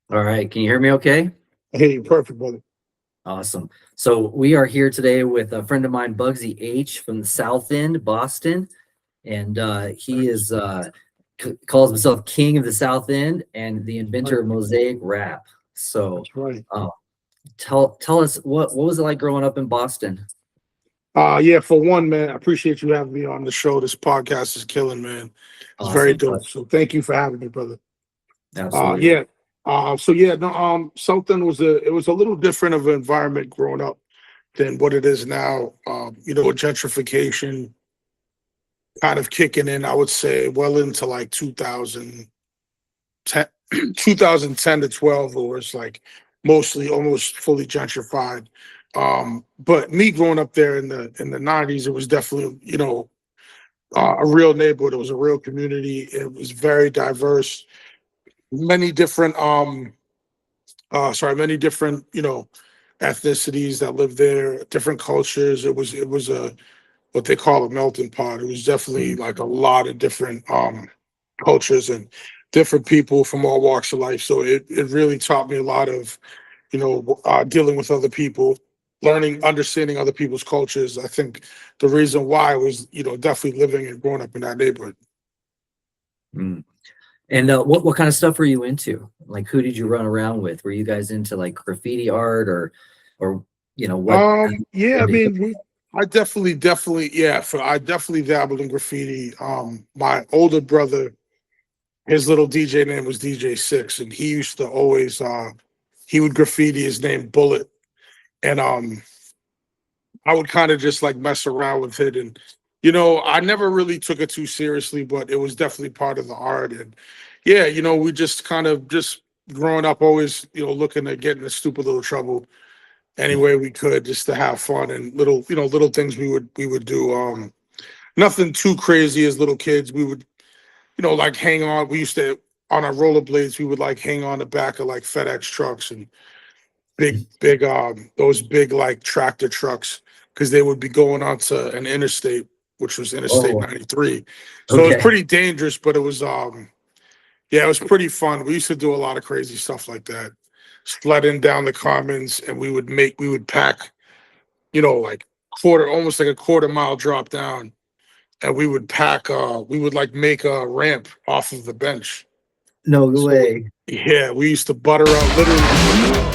All right. Can you hear me okay? I hear you perfect, brother. Awesome. So we are here today with a friend of mine, Bugsy H from the South End, Boston. And he is calls himself King of the South End and the inventor Right. of mosaic rap. So That's right. uh, tell us what was it like growing up in Boston? Yeah, for one, man, I appreciate you having me on the show. This podcast is killing, man. It's very Awesome. dope. So thank you for having me, brother. Absolutely. Yeah. So yeah, no, something was it was a little different of an environment growing up than what it is now. Gentrification kind of kicking in, I would say, well into like 2010, 2010 to 12, where it's like mostly almost fully gentrified. But me growing up there in the 90s, it was definitely, a real neighborhood. It was a real community. It was very diverse. Many different many different, ethnicities that lived there, different cultures. It was a what they call a melting pot. It was definitely Mm. like a lot of different cultures and different people from all walks of life. So it really taught me a lot of, dealing with other people, learning, understanding other people's cultures. I think the reason why was, definitely living and growing up in that neighborhood. Mm. And what kind of stuff were you into? Like, who did you run around with? Were you guys into like graffiti art or what? Yeah, Where I did you mean, I definitely, yeah, I definitely dabbled in graffiti. My older brother, his little DJ name was DJ Six, and he used to always, he would graffiti his name Bullet, and I would kind of just like mess around with it, and I never really took it too seriously, but it was definitely part of the art, and yeah, we just kind of just growing up, always looking to get in a stupid little trouble any way we could, just to have fun and little little things we would do. Nothing too crazy as little kids. We would like hang on. We used to on our rollerblades. We would like hang on the back of like FedEx trucks and big those big like tractor trucks because they would be going onto an interstate, which was Interstate Oh, 93. So it was okay. pretty dangerous, but it was yeah, it was pretty fun. We used to do a lot of crazy stuff like that. Sledding down the commons, and we would pack, like almost like a quarter mile drop down, and we would like make a ramp off of the bench. No So way. yeah, we used to butter out literally.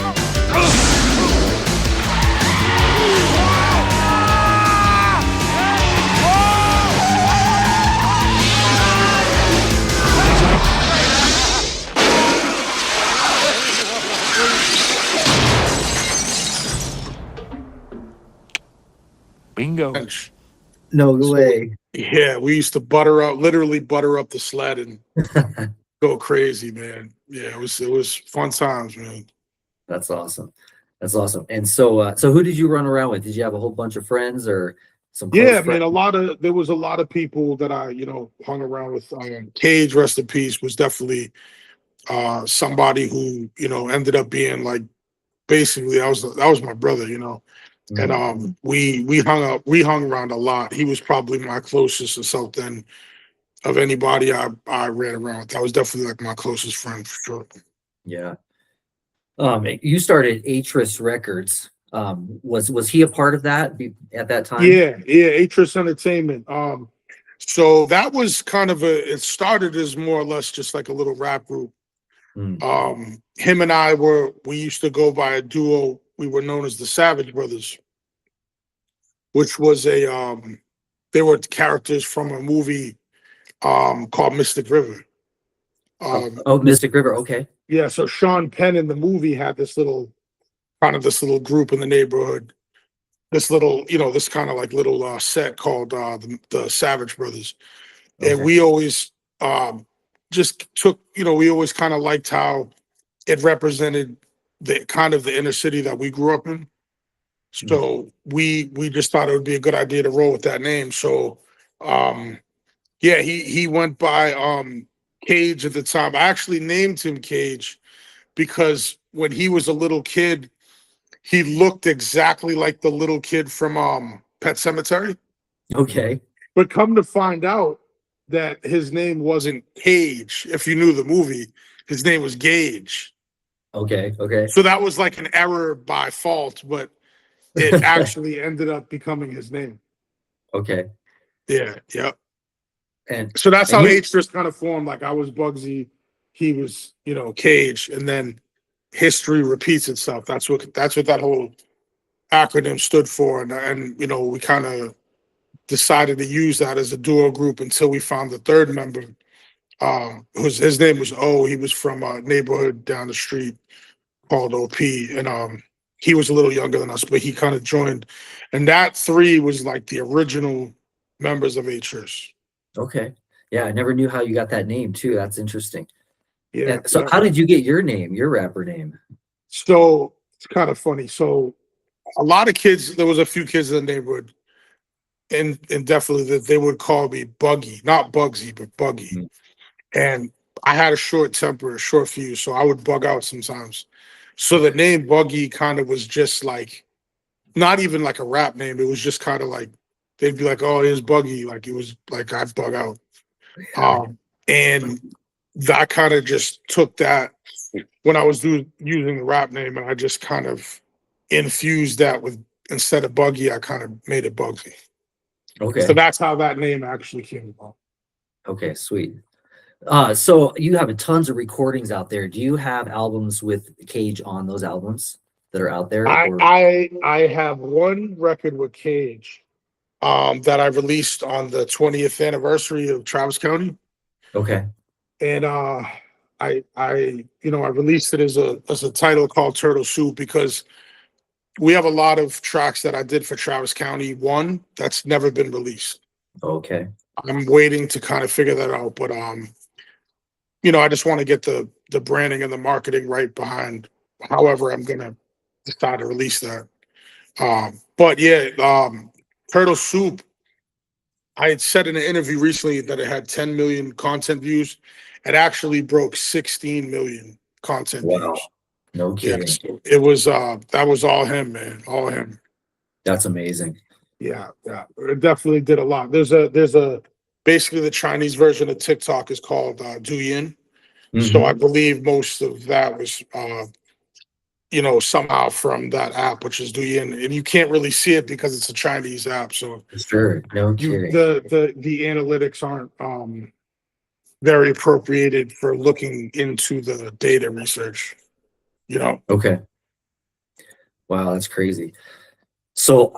Bingo. Bench. No So way. yeah, we used to literally butter up the sled and go crazy, man. Yeah, it was fun times, man. That's awesome. That's awesome. And so who did you run around with? Did you have a whole bunch of friends or some close Yeah, friends? man, there was a lot of people that I, hung around with. Cage, rest in peace, was definitely somebody who, ended up being like basically that was my brother, and Mm. we hung around a lot. He was probably my closest or something of anybody I ran around with. That was definitely like my closest friend for sure. Yeah. You started HRIS Records. Was he a part of that at that time? Yeah, HRIS Entertainment. So that was kind of it started as more or less just like a little rap group. Mm. Him and we used to go by a duo. We were known as the Savage Brothers, which was they were characters from a movie called Mystic River. Oh, Um, oh, Mystic River. Okay. yeah, so Sean Penn in the movie had this little group in the neighborhood, this little, this kind of like little set called the Savage Brothers. And Okay. we always just took, we always kind of liked how it represented the kind of the inner city that we grew up in. Mm. So we just thought it would be a good idea to roll with that name. So um yeah, he went by Cage at the time. I actually named him Cage because when he was a little kid, he looked exactly like the little kid from Pet Cemetery. Okay. But come to find out that his name wasn't Cage. If you knew the movie, his name was Gage. Okay. Okay. So that was like an error by fault, but it actually ended up becoming his name. Okay. Yeah, yeah. And So that's and how you HRIS kind of formed. Like I was Bugsy, he was, Kage, and then history repeats itself. That's what that whole acronym stood for. And we kind of decided to use that as a duo group until we found the third member. His name was O. He was from a neighborhood down the street called OP, and he was a little younger than us, but he kind of joined. And that three was like the original members of HRIS. okay. Yeah, I never knew how you got that name too. That's interesting. Yeah, And so yeah. how did you get your name, your rapper name? So it's kind of funny. So a lot of kids, there was a few kids in the neighborhood, and definitely that they would call me Buggy, not Bugsy, but Buggy. Mm. And I had a short temper, a short fuse, so I would bug out sometimes. So the name Buggy kind of was just like, not even like a rap name. It was just kind of like, they'd be like, "Oh, here's Buggy." Like it was like I'd bug out. And I kind of just took that when I was using the rap name, and I just kind of infused that with, instead of Buggy, I kind of made it Bugsy. So Okay. that's how that name actually came about. Okay, sweet. So you have tons of recordings out there. Do you have albums with Kage on those albums that are out there? I Or I I have one record with Kage that I released on the 20th anniversary of Travis County. okay. And I released it as a title called Turtle Soup because we have a lot of tracks that I did for Travis County one that's never been released. Okay. I'm waiting to kind of figure that out, but I just want to get the branding and the marketing right behind however I'm gonna decide to release that. But yeah, Turtle Soup, I had said in an interview recently that it had 10 million content views. It actually broke 16 million content Wow. views. No Yeah, kidding. so it was that was all him, man. All him. That's amazing. Yeah, yeah. It definitely did a lot. There's a basically the Chinese version of TikTok is called Douyin. So I Mhm. believe most of that was somehow from that app, which is Douyin. And you can't really see it because it's a Chinese app. So Sure. No you kidding. the analytics aren't very appropriated for looking into the data research, you know. Okay. Wow, that's crazy. So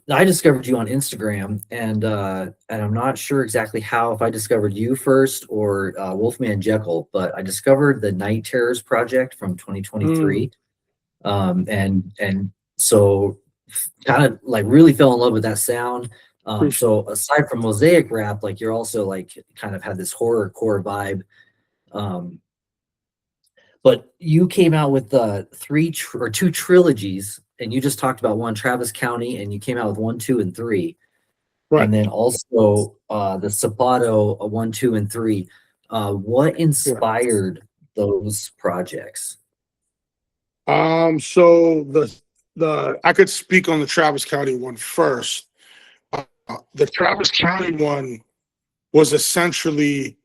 I discovered you on Instagram, and I'm not sure exactly how, if I discovered you first or Wolfman Jekyll, but I discovered the Night Terrors project from Mm, 2023. And so kind of like really fell in love with that sound. appreciate So aside from mosaic rap, like you're also like kind of had this horror core vibe. Um, but you came out with or two trilogies, and you just talked about one, Travis County, and you came out with 1, 2, and 3, right. and then also the Sabato 1, 2, and 3. What Yeah. inspired those projects? So the I could speak on the Travis County one first. The Travis County one was essentially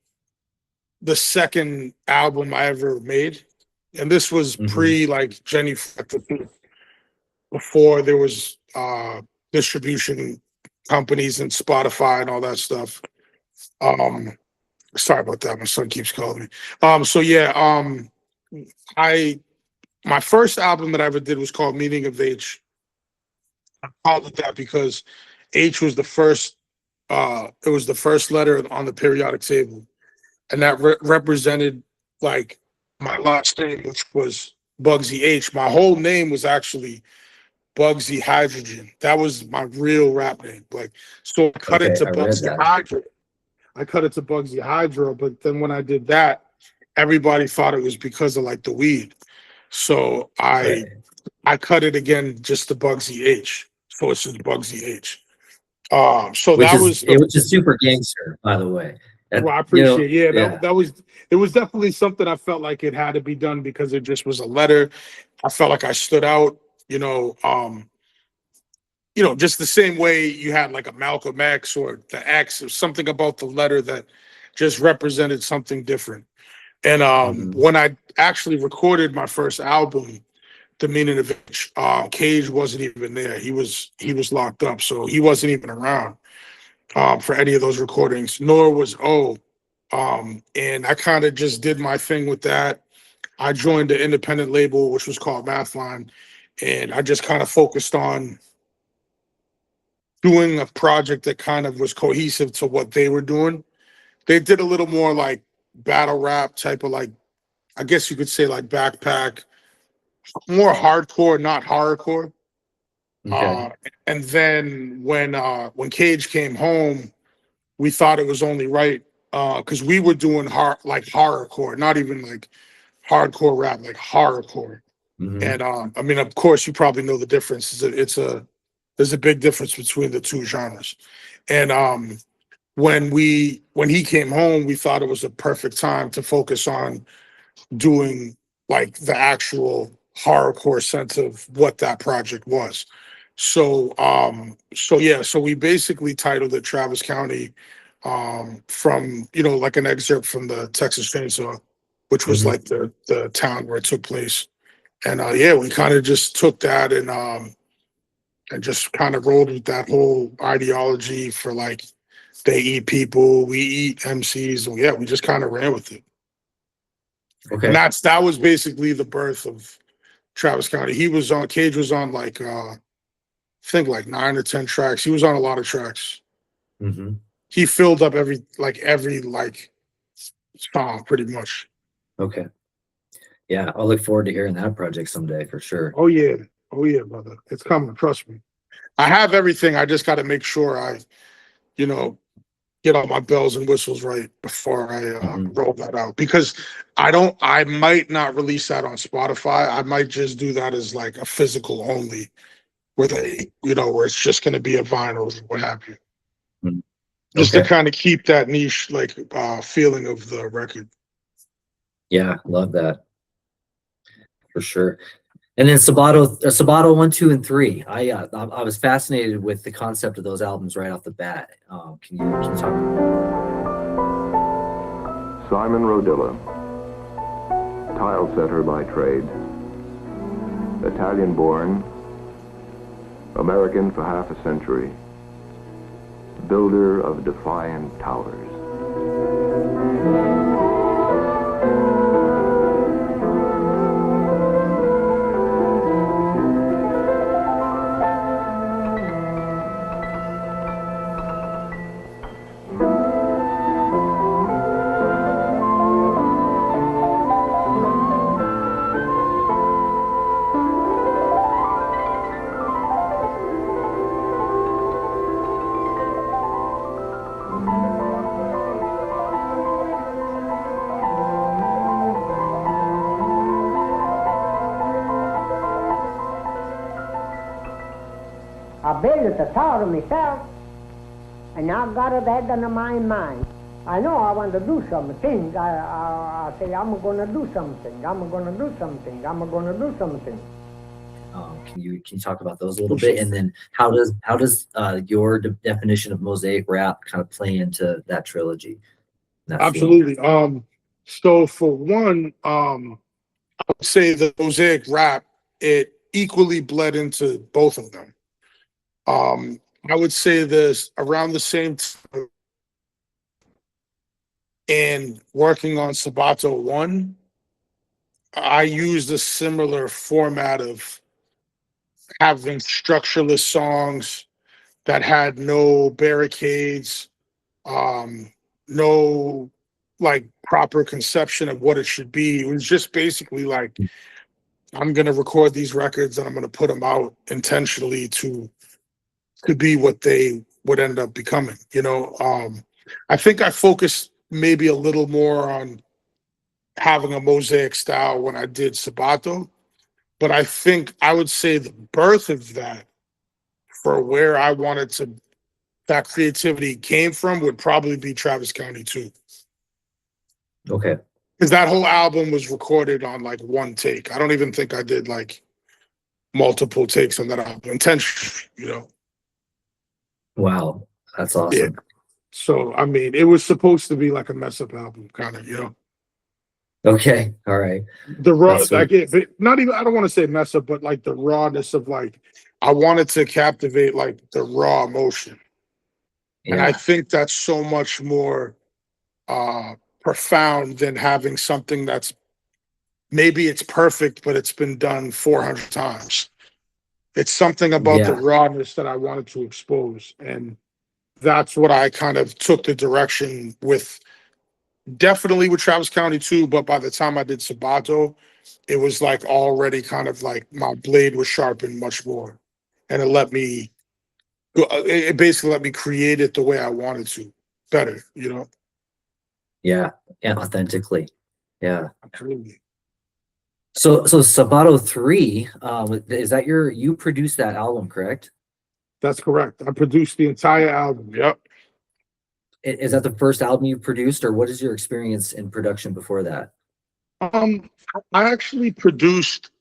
the second album I ever made, and this was Hmm. pre like Jenny before there was distribution companies and Spotify and all that stuff. Um, Sorry about that. My son keeps calling me. So yeah, I my first album that I ever did was called Meaning of H. I called it that because H was the first. It was the first letter on the periodic table, and that represented like my last name, which was Bugsy H. My whole name was actually Bugsy Hydrogen. That was my real rap name. Like, so I cut it Okay, to I read Bugsy that. Hydro. I cut it to Bugsy Hydro, but then when I did that, everybody thought it was because of like the weed. So I Right. I cut it again just to Bugsy H. So it's just Bugsy H. So Which that is was the, which is super gangster, by the way. well, I You know, appreciate. Yeah, yeah. that was, it was definitely something I felt like it had to be done because it just was a letter. I felt like I stood out. You know, just the same way you had like a Malcolm X or the X or something about the letter that just represented something different. And Mhm. when I actually recorded my first album, The Meaning of It, Kage wasn't even there. He was locked up, so he wasn't even around for any of those recordings, nor was O. And I kind of just did my thing with that. I joined the independent label, which was called Mathline, and I just kind of focused on doing a project that kind of was cohesive to what they were doing. They did a little more like battle rap type of, like, I guess you could say, like backpack, more hardcore, not horrorcore. Okay. And then when Kage came home, we thought it was only right because we were doing like horrorcore, not even like hardcore rap, like horrorcore. Mhm. And I mean, of course, you probably know the difference. There's a big difference between the two genres. And when he came home, we thought it was a perfect time to focus on doing like the actual horrorcore sense of what that project was. So yeah, so we basically titled it Travis County, from, you know, like an excerpt from the Texas Chainsaw, which was Mhm. like the town where it took place. And yeah, we kind of just took that and just kind of rolled with that whole ideology for like they eat people, we eat MCs, and yeah, we just kind of ran with it. And Okay. that was basically the birth of Travis County. Cage was on like I think like 9 or 10 tracks. He was on a lot of tracks. Mhm. He filled up every song pretty much. Okay. Yeah, I'll look forward to hearing that project someday for sure. Oh yeah. Oh yeah, brother. It's coming, trust me. I have everything. I just gotta make sure I, you know, get all my bells and whistles right before I Mhm. roll that out. Because I might not release that on Spotify. I might just do that as like a physical only, where where it's just gonna be a vinyl or what have you. Mm. Just to Okay. kind of keep that niche like feeling of the record. Yeah, love that for sure. And then Sabato 1, 2, and 3. I was fascinated with the concept of those albums right off the bat. Can you talk? Simon Rodilla, tile setter by trade, Italian-born, American for half a century, builder of defiant towers. I built a tower myself, and I got it head under my mind. I know I want to do something. I say, I'm going to do something. I'm going to do something. I'm going to do something. Can you talk about those a little bit, and then how does your definition of mosaic rap kind of play into that trilogy, that theme? Absolutely. So for one, I would say the mosaic rap, it equally bled into both of them. I would say this around the same time and working on Sabato 1, I used a similar format of having structureless songs that had no barricades, um, no like proper conception of what it should be. It was just basically like, I'm gonna record these records and I'm gonna put them out intentionally to be what they would end up becoming. I think I focused maybe a little more on having a mosaic style when I did Sabato, but I think I would say the birth of that for where I wanted to that creativity came from would probably be Travis County too. Okay. Because that whole album was recorded on like one take. I don't even think I did like multiple takes on that album. Intentional. Wow, that's Yeah. awesome. So I mean, it was supposed to be like a mess up album, kind of. Okay. All right. The raw, That's like sweet. not even, I don't want to say mess up, but like the rawness of like, I wanted to captivate like the raw emotion. And I Yeah. think that's so much more profound than having something that's maybe it's perfect, but it's been done 400 times. It's something about the Yeah. rawness that I wanted to expose. And that's what I kind of took the direction with, definitely with Travis County too. But by the time I did Sabato, it was like already kind of like my blade was sharpened much more. And it let me, it basically let me create it the way I wanted to better, you know? Yeah. And authentically. Yeah. Absolutely. So Sabato 3, is that you produced that album, correct? That's correct. I produced the entire album. Yep. Is that the first album you produced, or what is your experience in production before that? I actually produced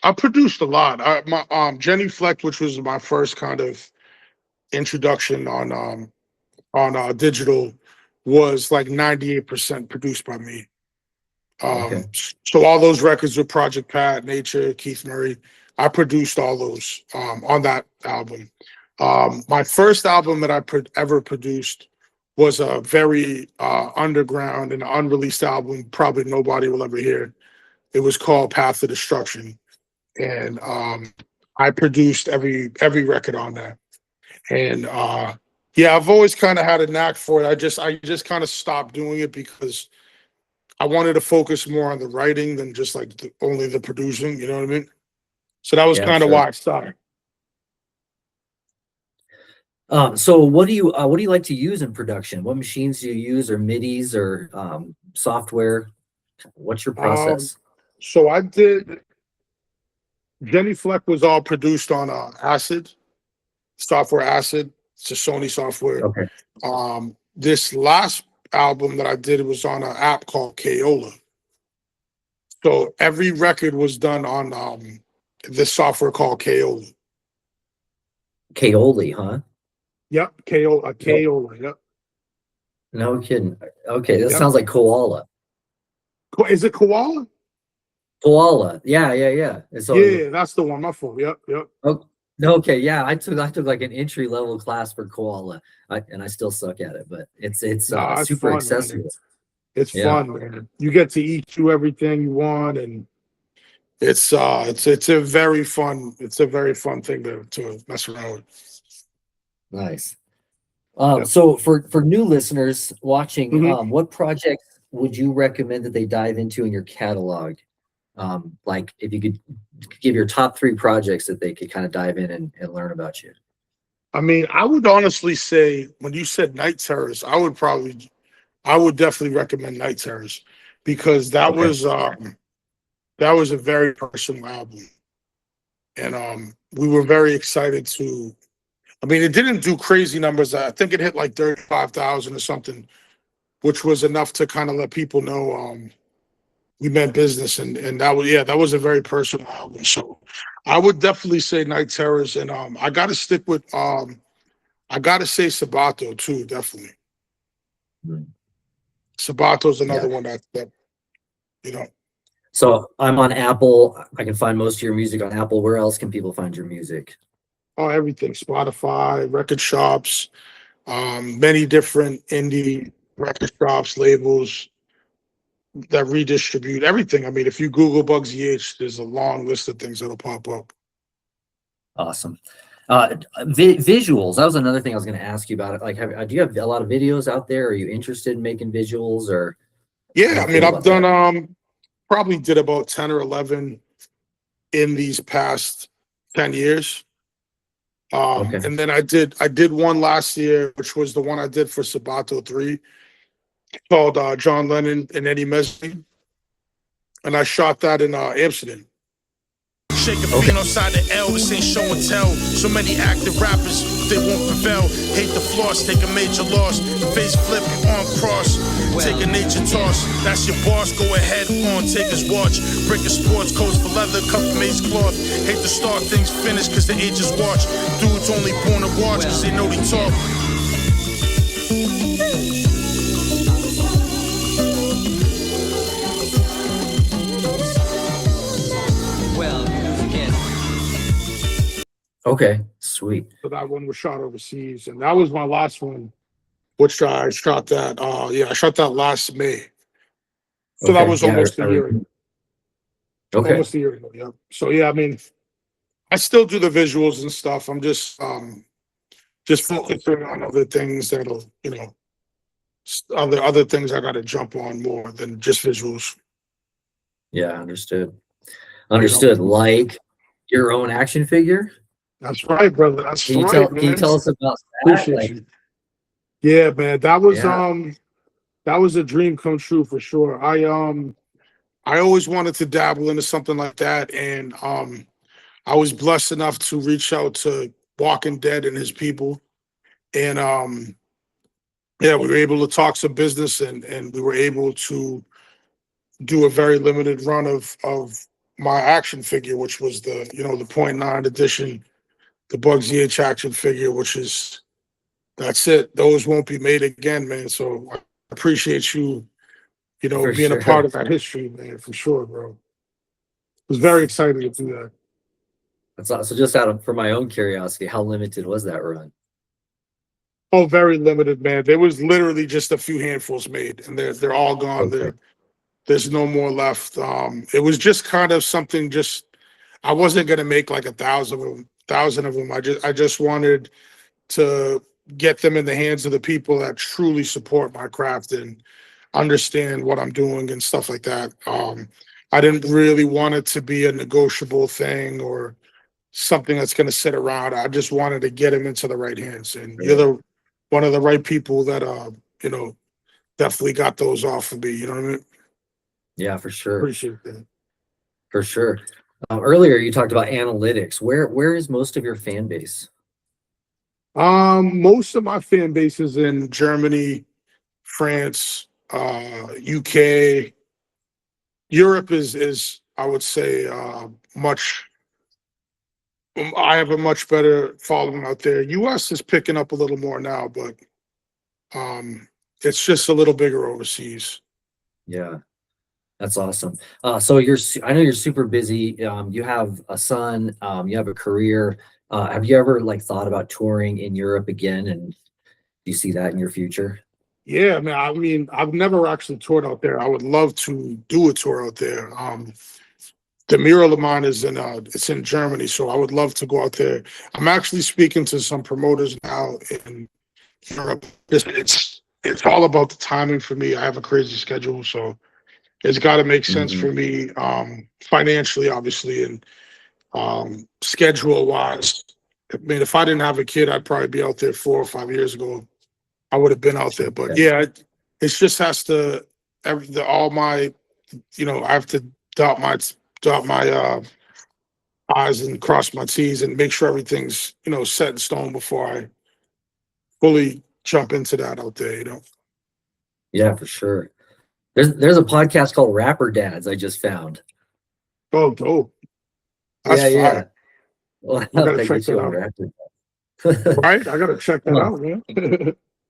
I produced a lot. My Jenny Fleck, which was my first kind of introduction on digital, was like 98% produced by me. Okay. So all those records with Project Pat, Nature, Keith Murray, I produced all those on that album. My first album that I ever produced was a very underground and unreleased album. Probably nobody will ever hear. It was called Path to Destruction, and I produced every record on that. And yeah, I've always kind of had a knack for it. I just kind of stopped doing it because I wanted to focus more on the writing than just like only the producing. You know what I mean? So that was Yeah, kind of sure. why I started. So what do you like to use in production? What machines do you use, or MIDIs, or software? What's your process? So I did. Jenny Fleck was all produced on Acid, software Acid. It's a Sony software. Okay. This last album that I did was on an app called Koala. So every record was done on this software called Koala. Kaoli, huh? Yep, Koala. Yep. No kidding. Okay, that Yep. sounds like koala. Is it Koala? Koala. Yeah. And so, Yeah, that's the one. My fault. Yep. oh, okay, yeah. I took like an entry level class for koala, and I still suck at it, but it's Nah, it's super fun, accessible. man. It's Yeah. fun, man. You get to eat you everything you want, and it's a very fun thing to mess around with. Nice. Yep. So for new listeners watching, Mhm. what projects would you recommend that they dive into in your catalog? Like if you could give your top 3 projects that they could kind of dive in and learn about you. I mean, I would honestly say when you said Night Terrors, I would definitely recommend Night Terrors because that Okay. was a very personal album, and we were very excited to. I mean, it didn't do crazy numbers. I think it hit like 35,000 or something, which was enough to kind of let people know we meant business, and that was a very personal album. So I would definitely say Night Terrors, and I got to stick with I got to say Sabato too, definitely. Mm. Sabato's another Yeah. one that you know. So I'm on Apple. I can find most of your music on Apple. Where else can people find your music? Oh, everything. Spotify, record shops, many different indie record shops, labels that redistribute everything. I mean, if you Google Bugsy H, there's a long list of things that'll pop up. Awesome. Visuals. That was another thing I was going to ask you about. Like, do you have a lot of videos out there? Are you interested in making visuals, or? Yeah, I mean, I've done probably did about 10 or 11 in these past 10 years. Okay. And then I did one last year, which was the one I did for Sabato 3, called John Lennon and Eddie Mesny. And I shot that in Amsterdam. Shake a fiend outside the L, this ain't show and tell. So many active rappers, they won't prevail. Hate the floss, take a major loss. Face flip, arm cross, take a nature toss. That's your boss, go ahead, on, take his watch. Breaking sports codes for leather, cup maize cloth. Hate to start things finished, cause the ages watch. Dudes only born to watch, cause they know they talk. Okay, sweet. So that one was shot overseas, and that was my last one, which I shot that. I shot that last May. So that Okay, was yeah, almost a year ago. okay, Almost a year ago. Yeah. So yeah, I mean, I still do the visuals and stuff. I'm just focusing on other things that'll, other things I got to jump on more than just visuals. yeah, understood. You know, Understood. Like your own action figure. that's right, brother. That's Can you right, can you man. tell us about that? Appreciate Like, you. Yeah, man. yeah, That was a dream come true for sure. I always wanted to dabble into something like that, and I was blessed enough to reach out to Walking Dead and his people, and yeah, we were able to talk some business, and we were able to do a very limited run of my action figure, which was the .9 edition, the Bugsy H action figure, which is that's it. Those won't be made again, man. So I appreciate you, for being a part sure. of that history, man, for sure, bro. Was very excited to do that. So just out of for my own curiosity, how limited was that run? Oh, very limited, man. There was literally just a few handfuls made, and they're all gone. Okay. There's no more left. It was just kind of something. Just I wasn't gonna make like 1,000 of them. I just wanted to get them in the hands of the people that truly support my craft and understand what I'm doing and stuff like that. I didn't really want it to be a negotiable thing or something that's going to sit around. I just wanted to get them into the right hands, and you're one of the right people that definitely got those off of me. You know what I mean? Yeah, for sure. Appreciate that. For sure. Earlier you talked about analytics. Where is most of your fan base? Most of my fan base is in Germany, France, UK. Europe is I would say much. I have a much better following out there. US is picking up a little more now, but it's just a little bigger overseas. Yeah, that's awesome. So I know you're super busy. You have a son, you have a career. Have you ever like thought about touring in Europe again? And do you see that in your future? Yeah, man. I mean, I've never actually toured out there. I would love to do a tour out there. The mural of mine is it's in Germany, so I would love to go out there. I'm actually speaking to some promoters now in Europe. It's all about the timing for me. I have a crazy schedule, so it's got to make sense Mhm. for me, financially, obviously, and schedule wise. I mean, if I didn't have a kid, I'd probably be out there 4 or 5 years ago. I would have been out there, but Okay. yeah, it just has to. All my, I have to dot my I's and cross my T's and make sure everything's set in stone before I fully jump into that out there. Yeah, for sure. There's a podcast called Rapper Dads I just found. Oh, dope. That's Yeah, yeah. fire. Well, I gotta I'll check get you that on out. Rapper Dads. Right? I gotta check that Uh, out, man.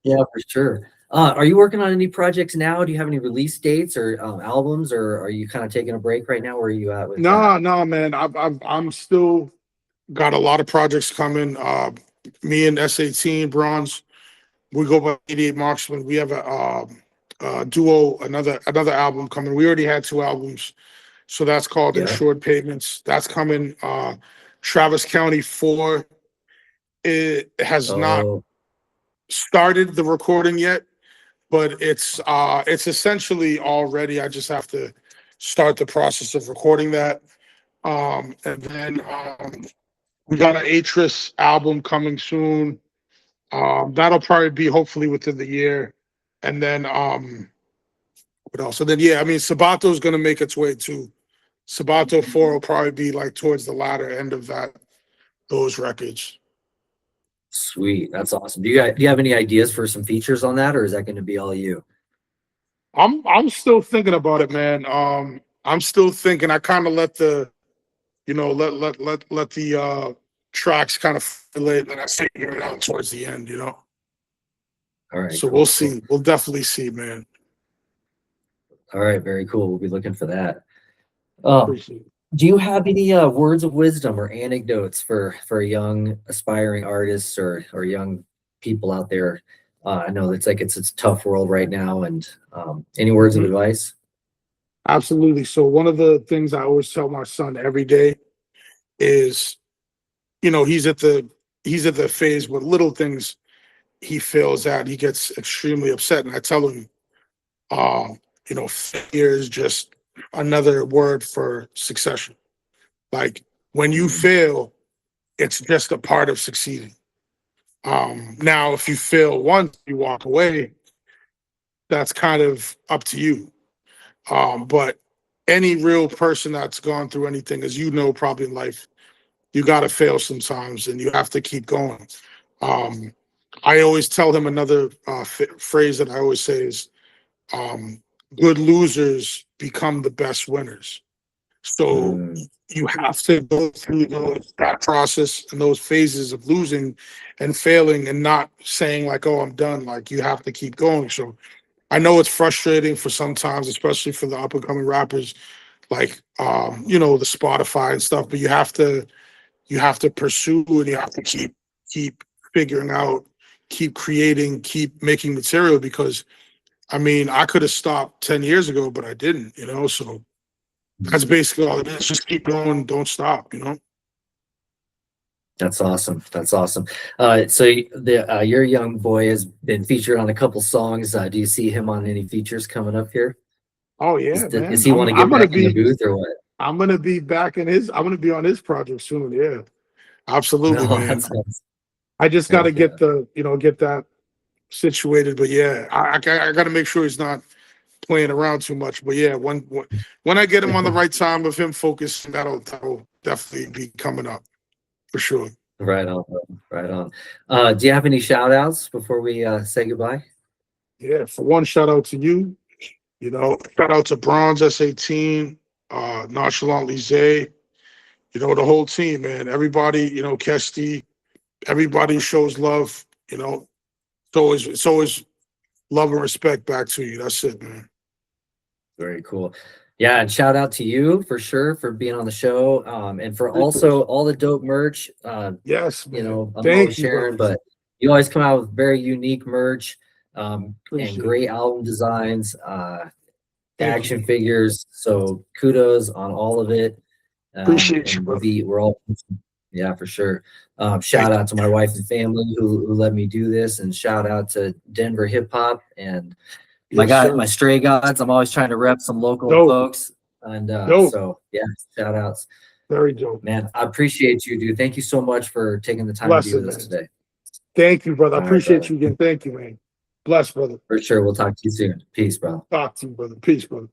yeah, for sure. Are you working on any projects now? Do you have any release dates or albums, or are you kind of taking a break right now? Where are you at with that? No, man. I'm still got a lot of projects coming. Me and S18 Bronze, we go by 88 Marksman. We have a duo, another album coming. We already had 2 albums, so that's called Yeah. Insured Payments. That's coming. Travis County 4. It has not Oh, started the recording yet, but it's essentially all ready. I just have to start the process of recording that. And then we got an HRIS album coming soon. That'll probably be hopefully within the year. And then what else? And then yeah, I mean Sabato's gonna make its way too. Sabato 4 will probably be like towards the latter end of those records. sweet. That's awesome. Do you have any ideas for some features on that, or is that going to be all you? I'm still thinking about it, man. I'm still thinking. I kind of let the let the tracks kind of relate, and I figure it out towards the end. All right, So cool, we'll cool. see. We'll definitely see, man. All right, very cool. We'll be looking for that. Um, Appreciate it. Do you have any words of wisdom or anecdotes for young aspiring artists or young people out there? I know it's like it's a tough world right now, and any words of Mhm. advice? Absolutely. So one of the things I always tell my son every day is, he's at the phase where little things he fails at, he gets extremely upset. And I tell him, failure is just another word for succession. Like when you fail, it's just a part of succeeding. Now, if you fail once, you walk away, that's kind of up to you. But any real person that's gone through anything, as you know, probably in life, you got to fail sometimes and you have to keep going. Um, I always tell him another phrase that I always say is, good losers become the best winners. So Mm, you have to go through that process and those phases of losing and failing and not saying like, oh, I'm done. Like you have to keep going. So I know it's frustrating for sometimes, especially for the up and coming rappers, like the Spotify and stuff, but you have to pursue and you have to keep figuring out, keep creating, keep making material because I mean, I could have stopped 10 years ago, but I didn't. So that's basically all it is. Just keep going, don't stop. that's awesome. That's awesome. So your young boy has been featured on a couple songs. Do you see him on any features coming up here? Oh yeah, Does man. he want to I'm get gonna back in the be booth or what? I'm gonna be back I'm gonna be on his project soon. Yeah. Absolutely, No, man. that's awesome. I just Heck gotta yeah. get that situated. But yeah, I gotta make sure he's not playing around too much. But yeah, when I get him on the right time of him focusing, that'll definitely be coming up for sure. Right on, right on. Do you have any shout outs before we say goodbye? Yeah, for one, shout out to you. Shout out to Bronze SA Nonchalantly Zay, the whole team, man. Everybody, Kesty, everybody shows love, it's always love and respect back to you. That's it, man. Very cool. Yeah, and shout out to you for sure for being on the show, and for also all the dope merch. Yes, man. I'm always Thank you, sharing, brother. but you always come out with very unique merch, and Appreciate great it. album designs, Thank action you. figures. So kudos on all of it. Appreciate you, And brother. we're all, yeah, for sure. Shout Thank out to my wife and family who let me do this, and shout out to Denver hip hop and you. Yes, my sir. stray gods. I'm always trying to rep some local Dope. folks, and Dope. so yeah, shout outs, Very dope. man. I appreciate you, dude. Thank you so much for taking the time to be Bless it, with us man. today. Thank you, brother. I All right, appreciate brother. you again. Thank you, man. Bless, brother. For sure. We'll talk to you soon. Peace, bro. Talk to you, brother. Peace, brother.